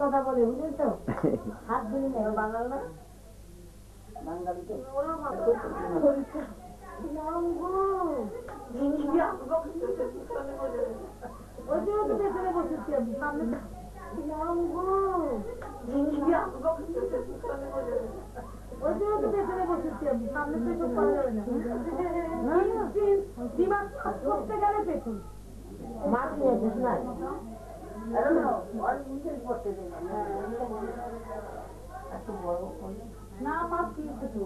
কথা বলে বুঝলি তো হাত ধরে নেই বাঙাল না বাঙালি তো পেছনে বসেছি আমি সামনে পেছনে বসেছি আমি সামনে পেছন করা যাবে না দিমাগ করতে গেলে পেছন মাছ নিয়ে আসিস না না মাছ কিনছে তো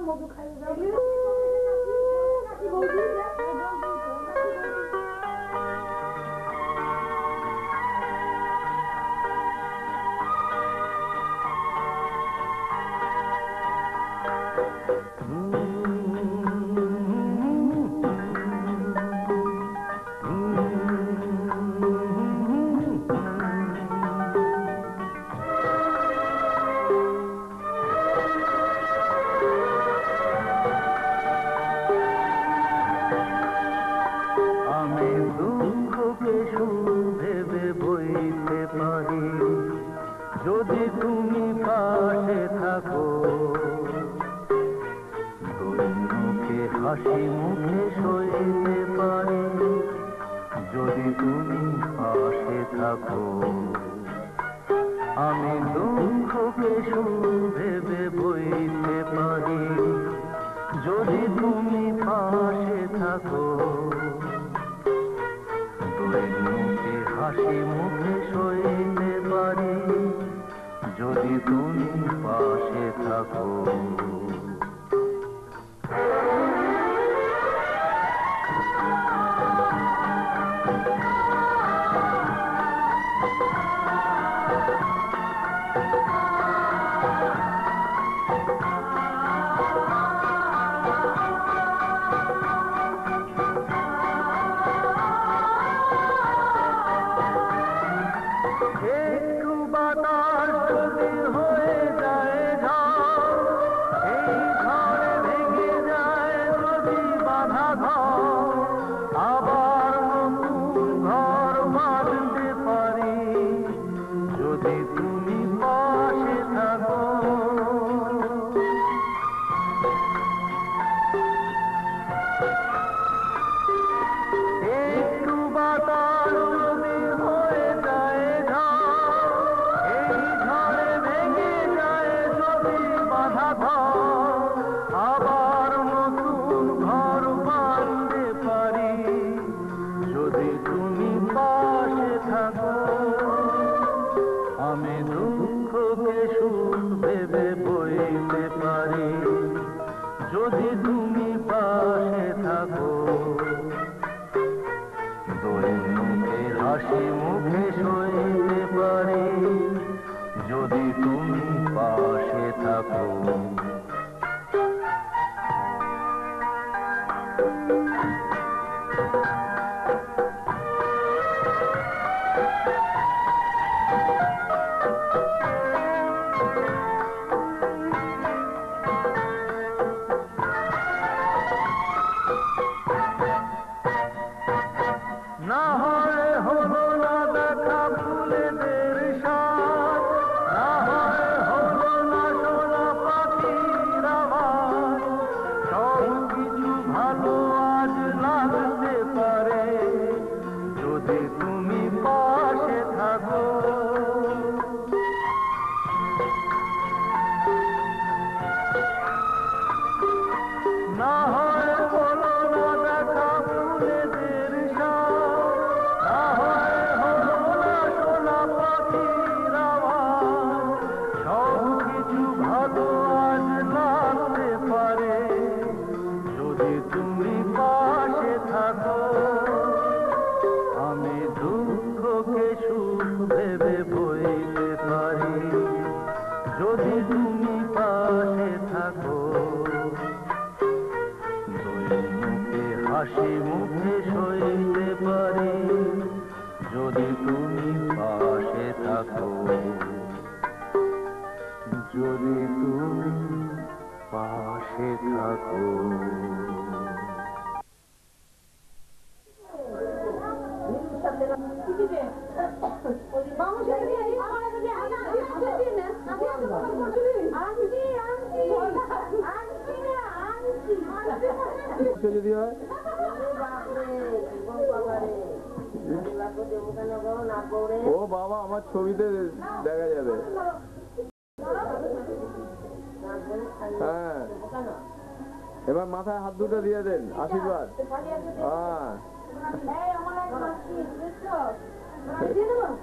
মধু খাই হাসি মুখে সইতে পারি যদি তুমি পাশে থাকো, যদি তুমি পাশে থাকো। যদি হয় ও বাবা, আমার ছবিতে দেখা যাবে। হ্যাঁ, এবার মাথায় হাত দুটো দিয়ে দেন, আশীর্বাদ। হ্যাঁ,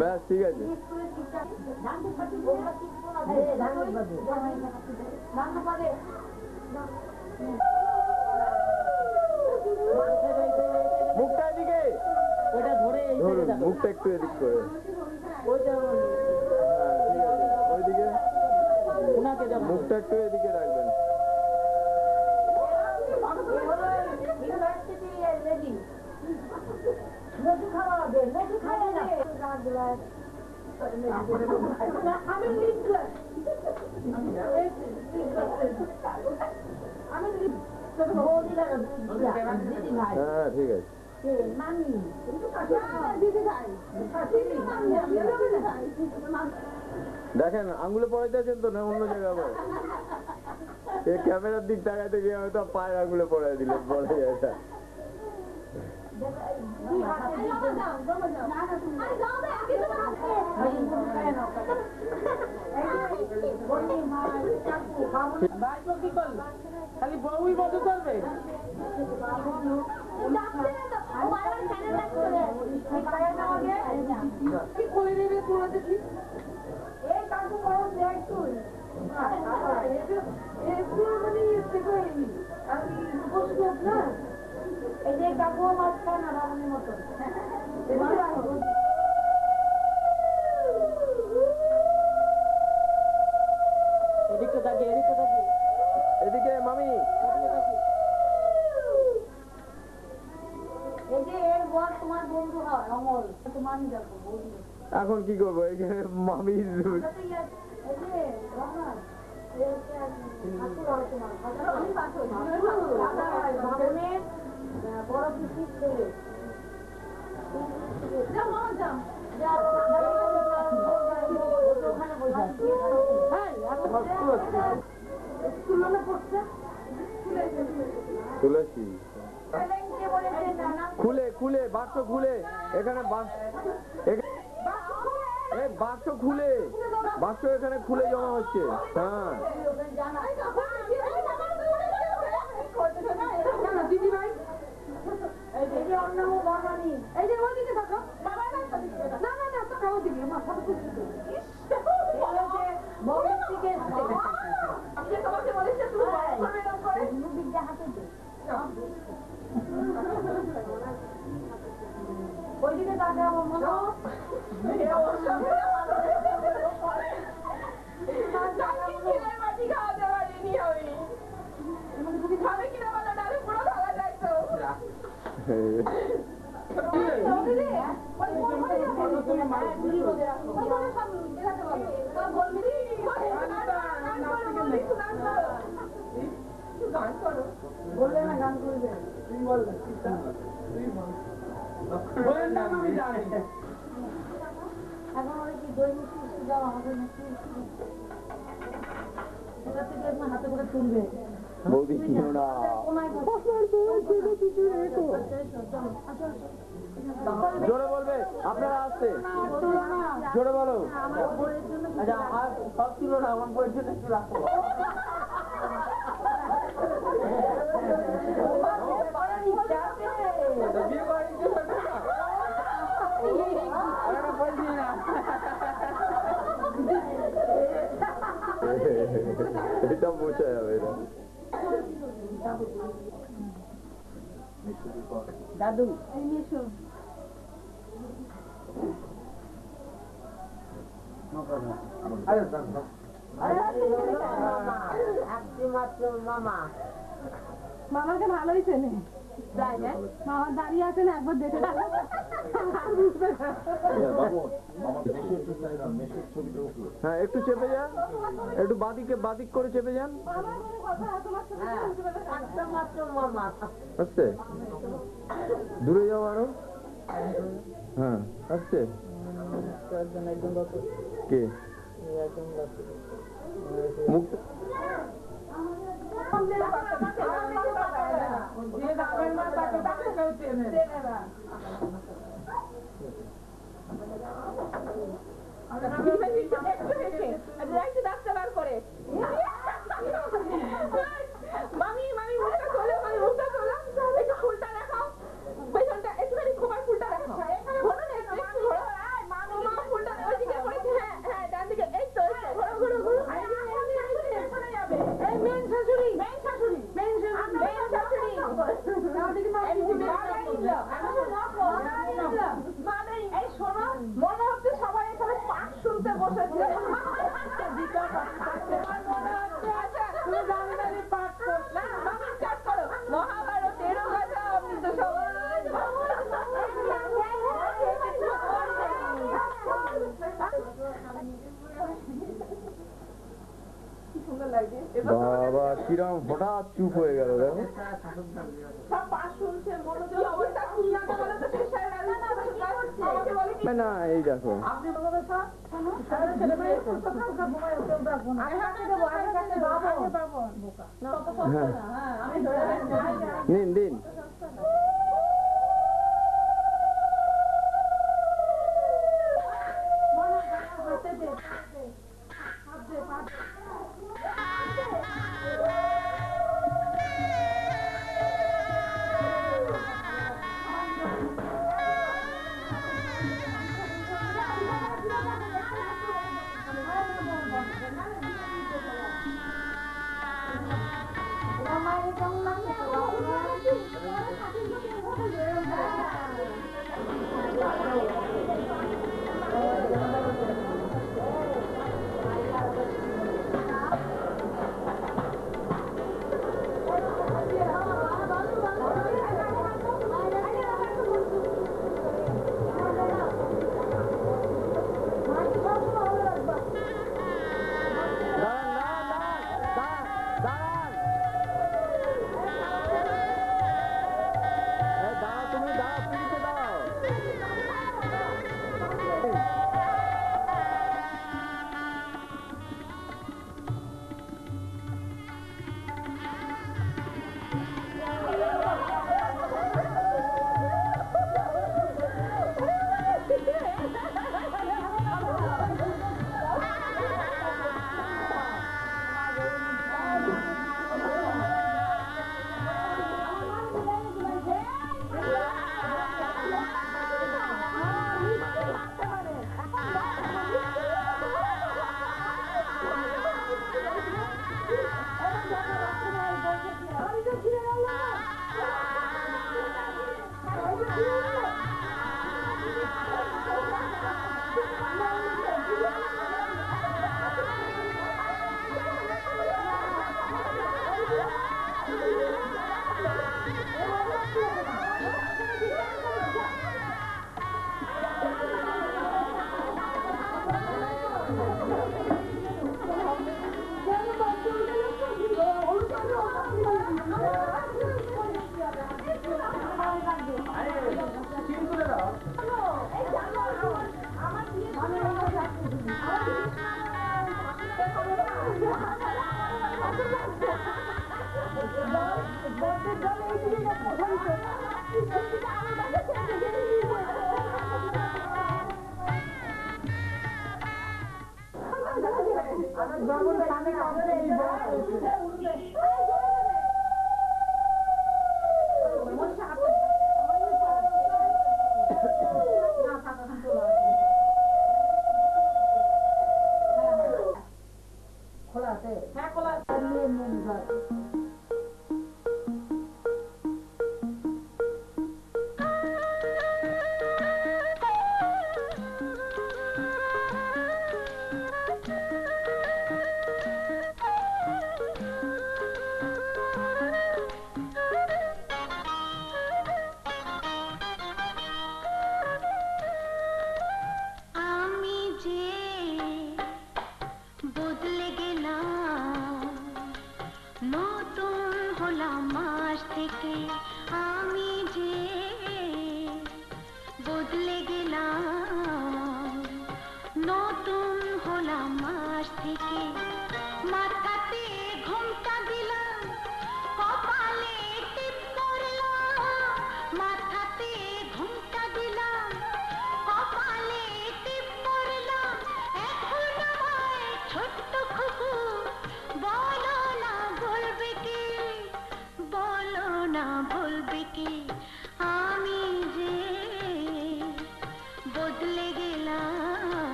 ব্যাস ঠিক আছে। মুখটা এদিকে, ধরুন মুখটা একটু এদিক করে। ওইদিকে মুখটা একটু এদিকে রাখবেন। হ্যাঁ ঠিক আছে। দেখেন আঙ্গুলে পড়াইতে আছেন তো না অন্য জায়গায় আবার? এই ক্যামেরার দিক তাকাইতে গিয়ে হয়তো পায়ের আঙ্গুলে পড়াই দিলেন, বলা যায় না। খালি বউই বধ করবে। কি করে নেবে তোরা দেখি? এই কাকু বড় দেখ তুই এই যে কাকু মাছ খায় না রাবণের মতো। এদিকে থাকে, এদিকে থাকে, এদিকে মামি। এই যে এর বর তোমার বন্ধু হয় অমল, তোমার দেখো বন্ধু। এখন কি করবো, এখানে মামি বড় পিসির ছেলে। তুলেছি খুলে খুলে বাক্স খুলে, এখানে বাক্স খুলে, বাক্স এখানে খুলে জমা হচ্ছে। হ্যাঁ দিদি ভাই এই যে অন্য বাঙালি, এই যে ওদিকে থাকো বাবা, না না না থাকো ওদিকে মাথা আমি তোমাকে বলেছি তুমি হাতে দে ওইদিকে তাকে আমার মনে বললে না গান করবে, তুমি বললে এখন ওরা কি দই মিষ্টি দাও আমাদের মিষ্টি ওটা থেকে একদম হাতে করে তুলবে। বৌদি কিনো না, জোরে বলবে, আপনারা আসছে জোরে বলো। আচ্ছা আর সব ছিল না, আমার বইয়ের জন্য একটু রাখো। এটা বোঝা যাবে না। দাদু মামাকে ভালোই চেনে। বাবা দাঁড়িয়ে আছেন একবার দেখে হ্যাঁ একটু চেপে যান, একটু বাদিক করে চেপে যান। আস্তে দূরে যাও আরো। হ্যাঁ আস্তে। কে মুখ মামি মামি মুখটা তোলো, মামি মুখটা তোলো, একটু ফুলটা দেখাও, পেছনটা একটুখানি খোপার ফুলটা দেখাও, ঘোরো না একটু, একটু ঘোরো, মামি ফুলটা ওইদিকে করেছে, হ্যাঁ হ্যাঁ ডান দিকে, এই তো ঘোরো ঘোরো ঘোরো, এই মেন শাশুড়ি, মেন শাশুড়ি, মেন শাশুড়ি, মেন শাশুড়ি, এই শোনো, মনে হচ্ছে সবাই এখানে পাঠ শুনতে বসেছে। মহাভারতেরও কথা আপনি তো সবাই বাবা কিরম হঠাৎ চুপ হয়ে গেল দেখো। সব পাঠ শুনছে, মনোযোগ অবস্থা খুলনা বলে তো শেষ হয়ে গেল না, আমাকে বলে কি না এই দেখো আপনি বলবে স্যার শোনো সারা ছেলে মেয়ে সুস্থ থাকা ঘুমায় কেউ রাখবো না, আমি হাতে দেবো, আমি কাছে পাবো বোকা না কত সস্তা না, হ্যাঁ আমি ধরে রাখছি, দিন দিন। হাতে দে, হাত দে, হাত দে।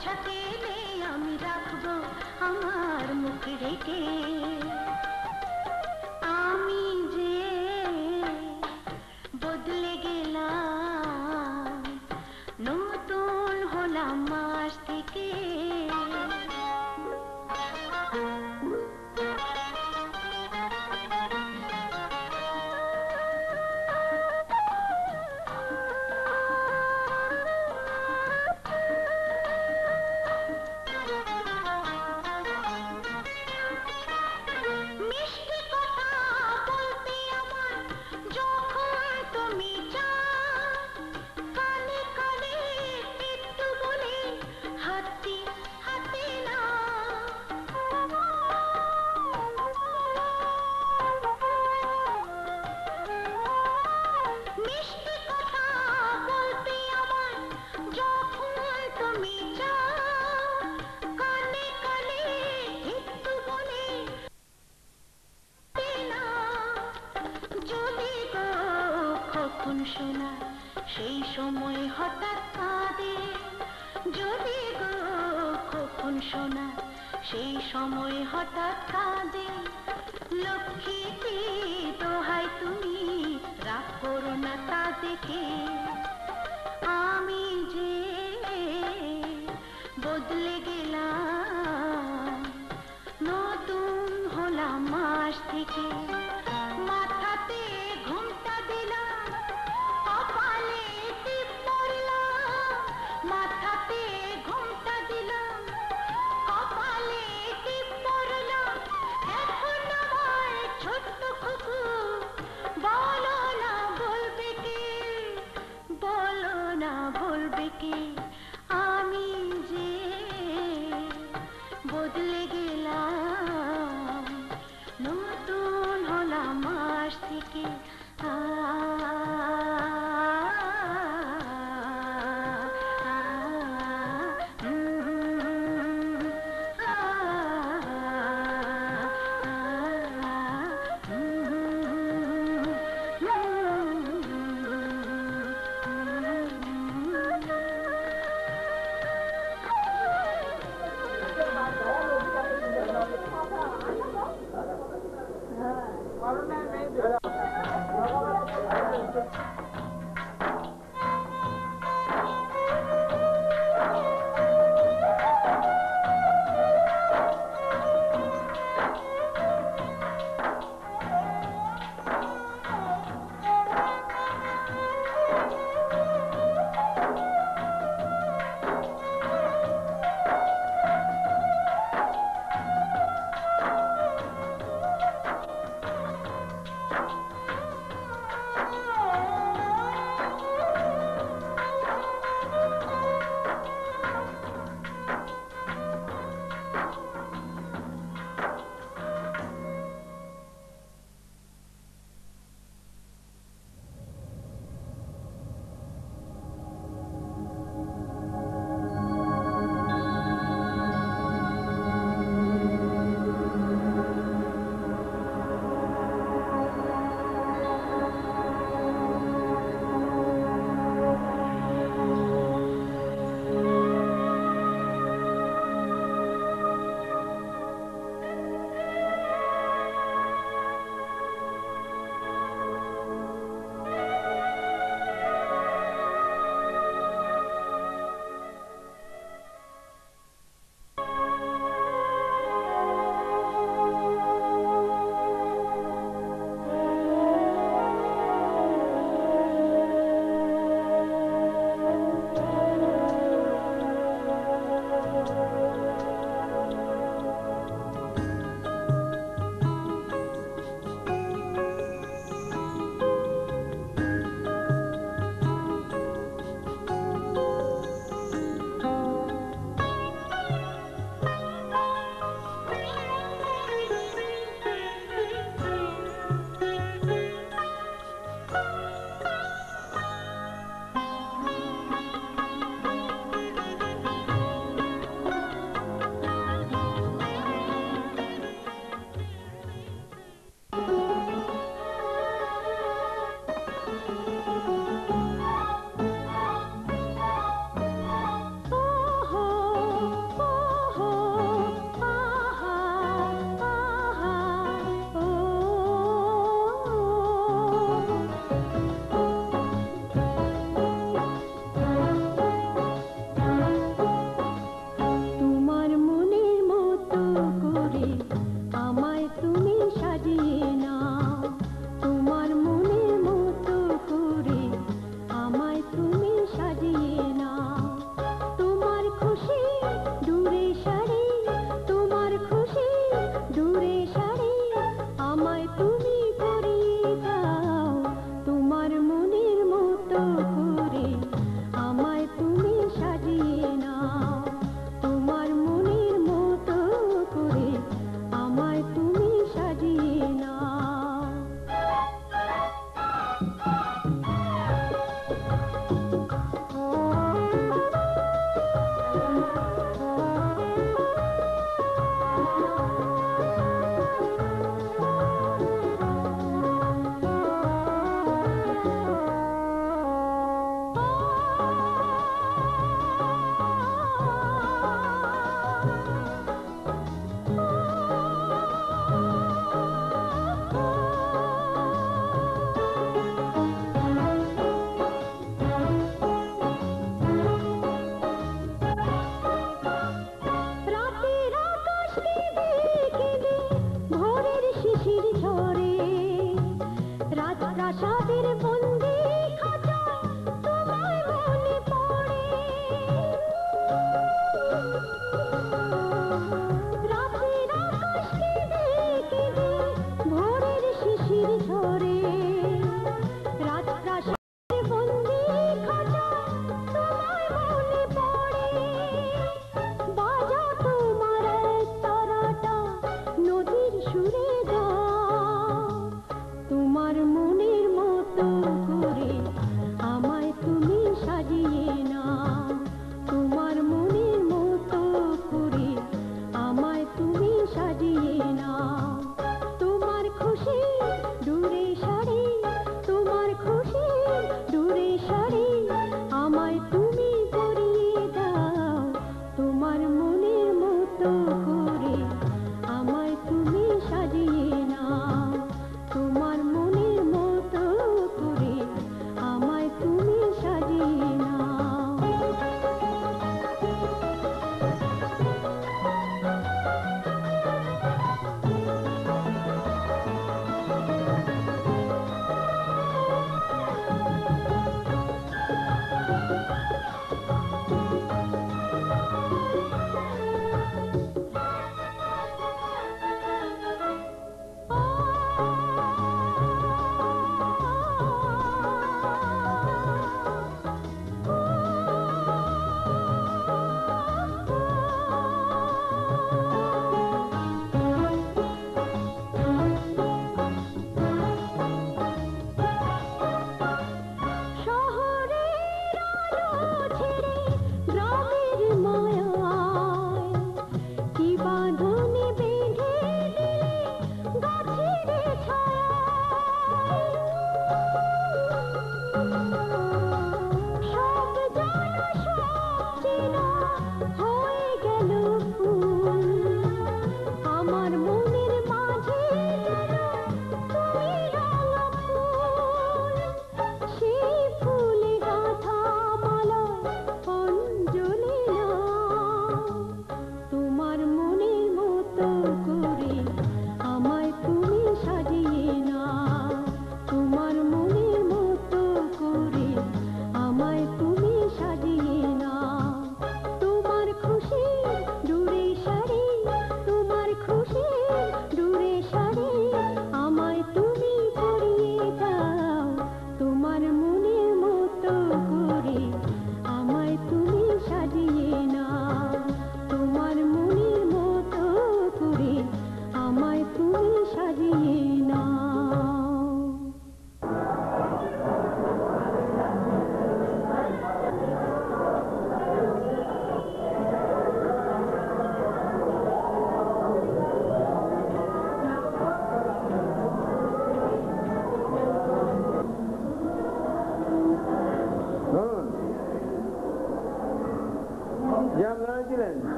পৌঁছাতে এলে আমি রাখবো আমার মুখ ঢেকে। আমি যে বদলে গেলাম, নতুন হলাম আজ থেকে। মিষ্টি কথা বলতে আমার যখন তুমি চাও, কানে কানে একটু বলে হাতে হাতে না। মিষ্টি কথা বলতে আমার যখন তুমি চাও, কানে কানে একটু বলে না। যদি গো কখন শোনা সেই সময় হঠাৎ কাঁদে, যদি গো কখন শোনা সেই সময় হঠাৎ কাঁদে, লক্ষ্মীটি দোহাই তুমি রাগ করো না তা দেখে। আমি যে বদলে গেলাম, নতুন হলাম আজ থেকে। মাথাতে ঘুমটা দিলাম, কপালে টিপ পরলাম। মাথাতে ঘুমটা দিলাম, কপালে টিপ পরলাম। এখন আমার ছোট্ট খুকু, বলো না বলবে কে, বলো না বলবে কে। আমি যে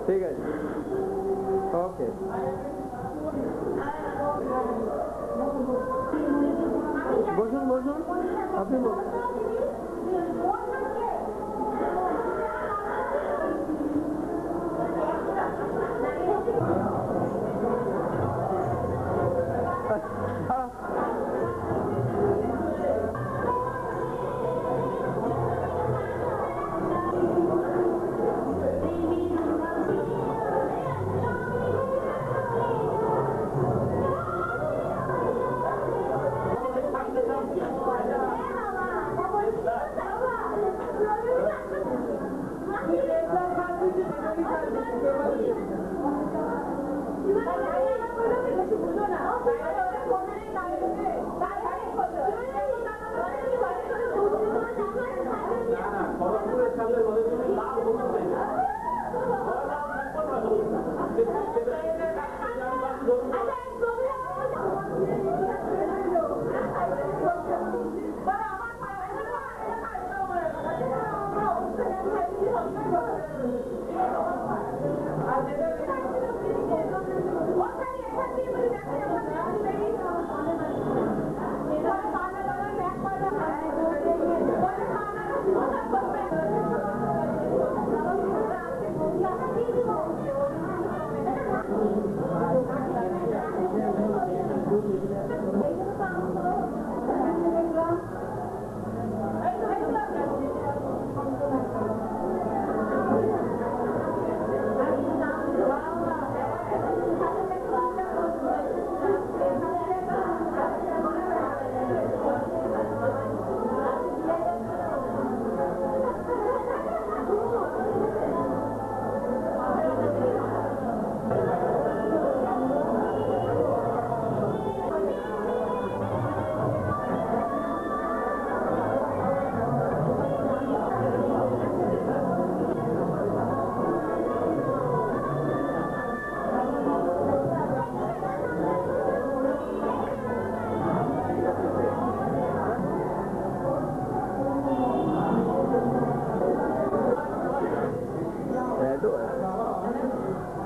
ঠিক আছে, ওকে। বসুন বসুন, আপনি বসুন।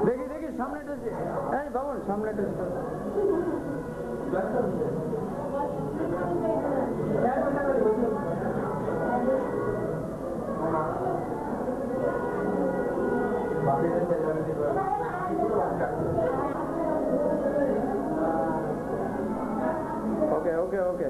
দেখি দেখি সামনেটা, এই বাবন সামনেটা। ওকে ওকে ওকে।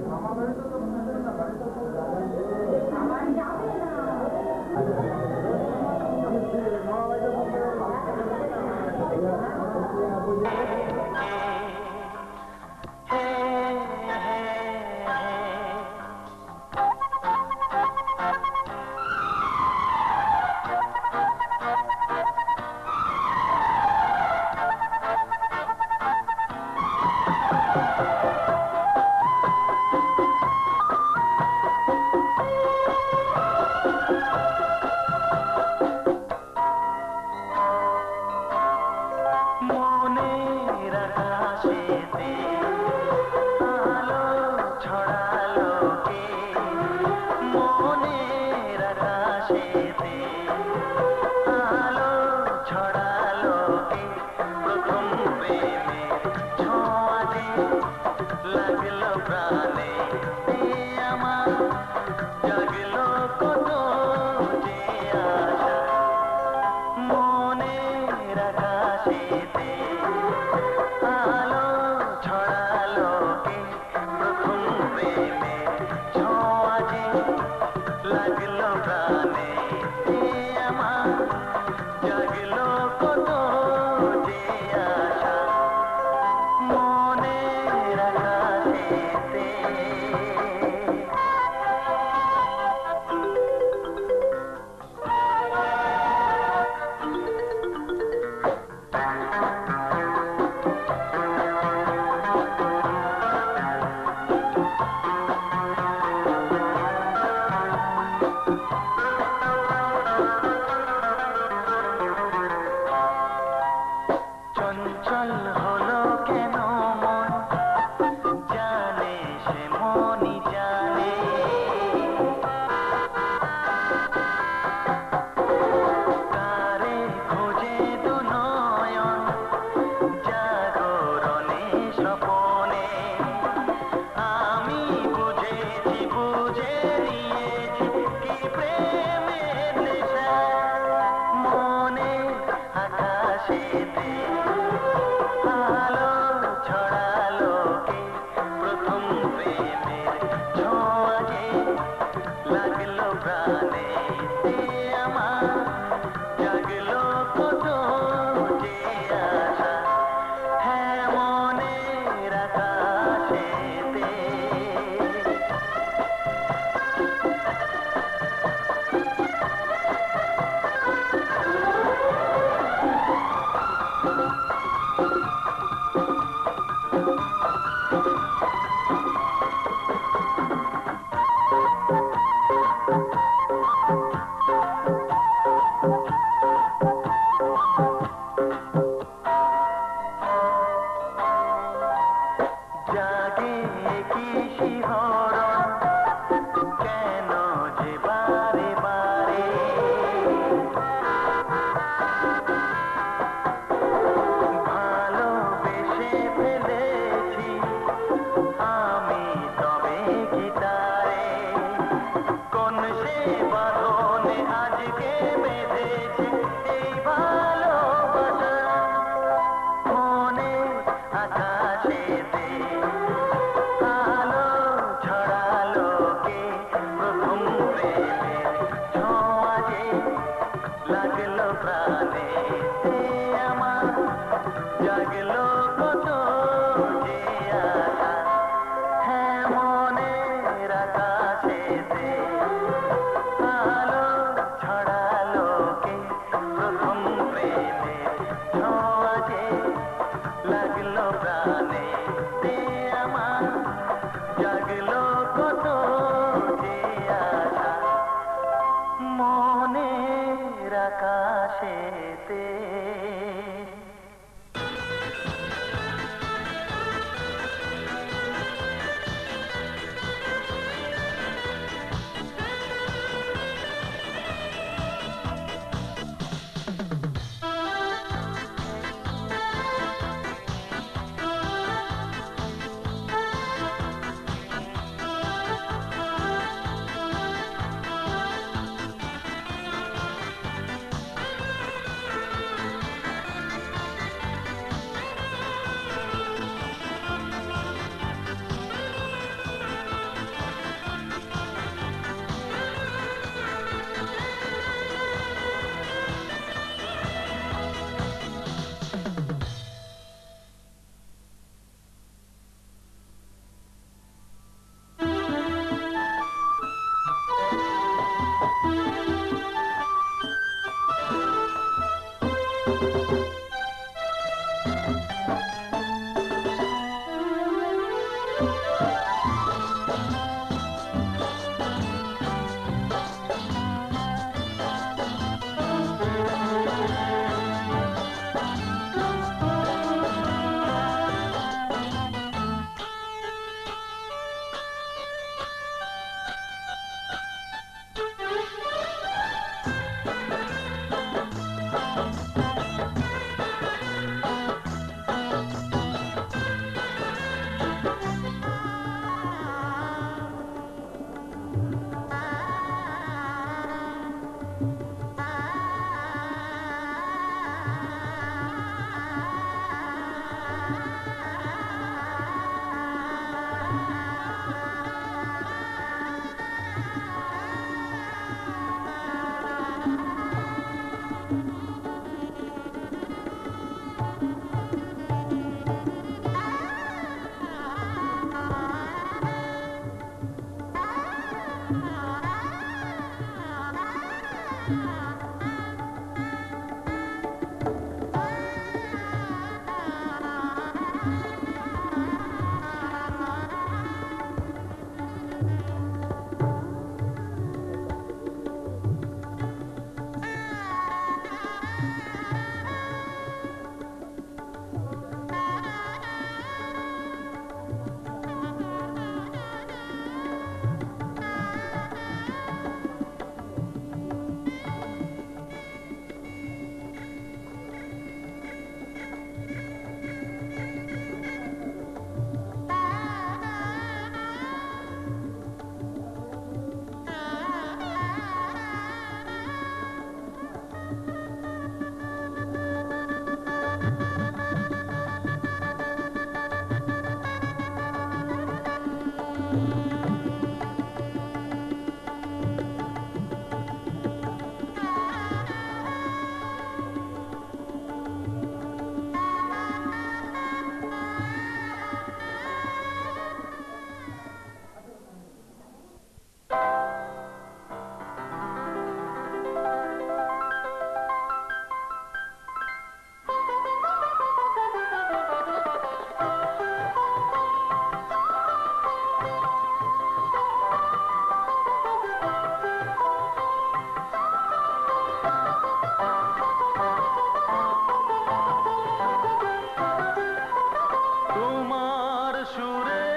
তোমার সুরে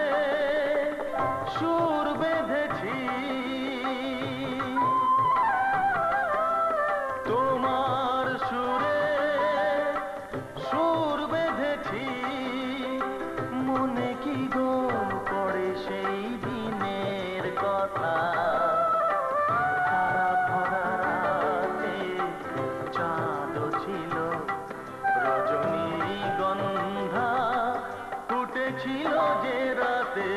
সুর বেঁধেছি, তোমার সুরে সুর বেঁধেছি, মনে কি গো পড়ে সেই দিনের কথা। তারা ভরা রাতে চাঁদ ছিল, রজনীগন্ধা ফুটেছিল যে রাতে,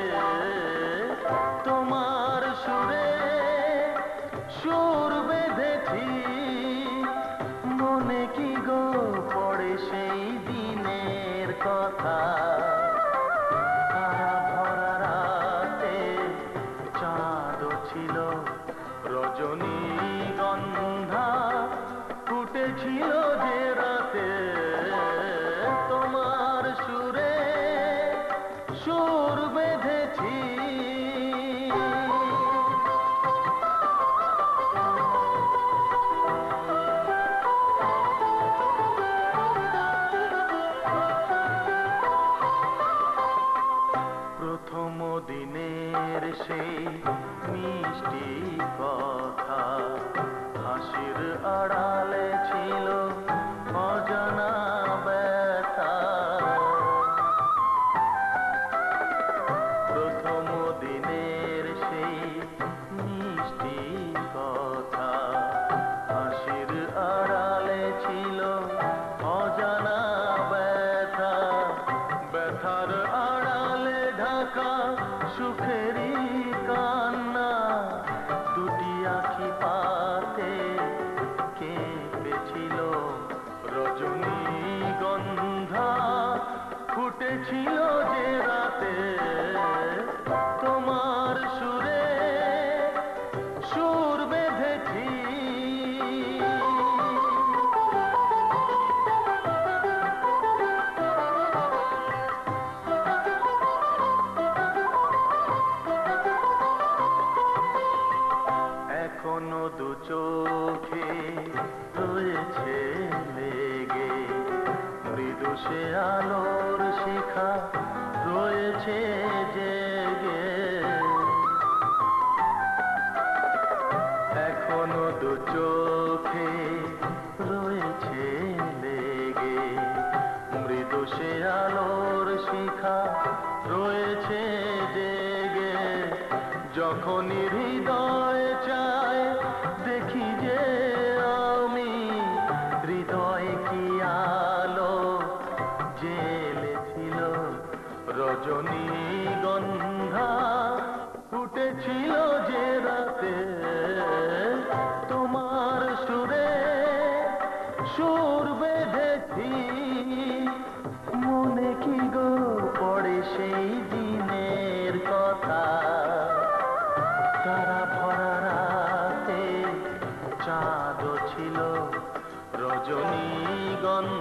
তোমার সুরে সুর বেঁধেছি, মনে কি গো পড়ে সেই দিনের কথা। তারা ভরা রাতে চাঁদ ছিল, রজনীগন্ধা ফুটেছিল যে রাতে, তোমার সুরে সুর বেঁধেছি। প্রথম দিনের সেই মিষ্টি কথা, হাসির আড়ালে ছিল অজানা ব্যথা। প্রথম দিনের সেই মিষ্টি কথা, হাসির আড়ালে ছিল অজানা ব্যথা। ব্যথার আড়ালে ঢাকা সুখেরই কান্না, দুটি আঁখি পাতে কেঁপেছিল, রজনীগন্ধা ফুটেছিল যে রাতে, তোমার সুরে সুর বেঁধেছি। এখনো দু চোখে রয়েছে লেগে, মৃদু সে আলোর শিখা রয়েছে জেগে। এখনো দু চোখে রয়েছে লেগে, মৃদু সে আলোর শিখা রয়েছে জেগে। যখনই হৃদয় চায় দেখি যে আমি, হৃদয় কি আলো জ্বেলেছিল, রজনীগন্ধা ফুটেছিল যে রাতে, তোমার সুরে সুর বেঁধেছি, মনে কি গো পড়ে সেই দিনের কথা। তারা ভরা রাতে চাঁদ ছিল, রজনীগন্ধা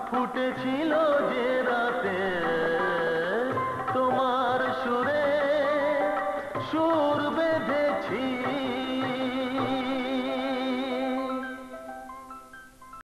ফুটেছিল যে রাতে।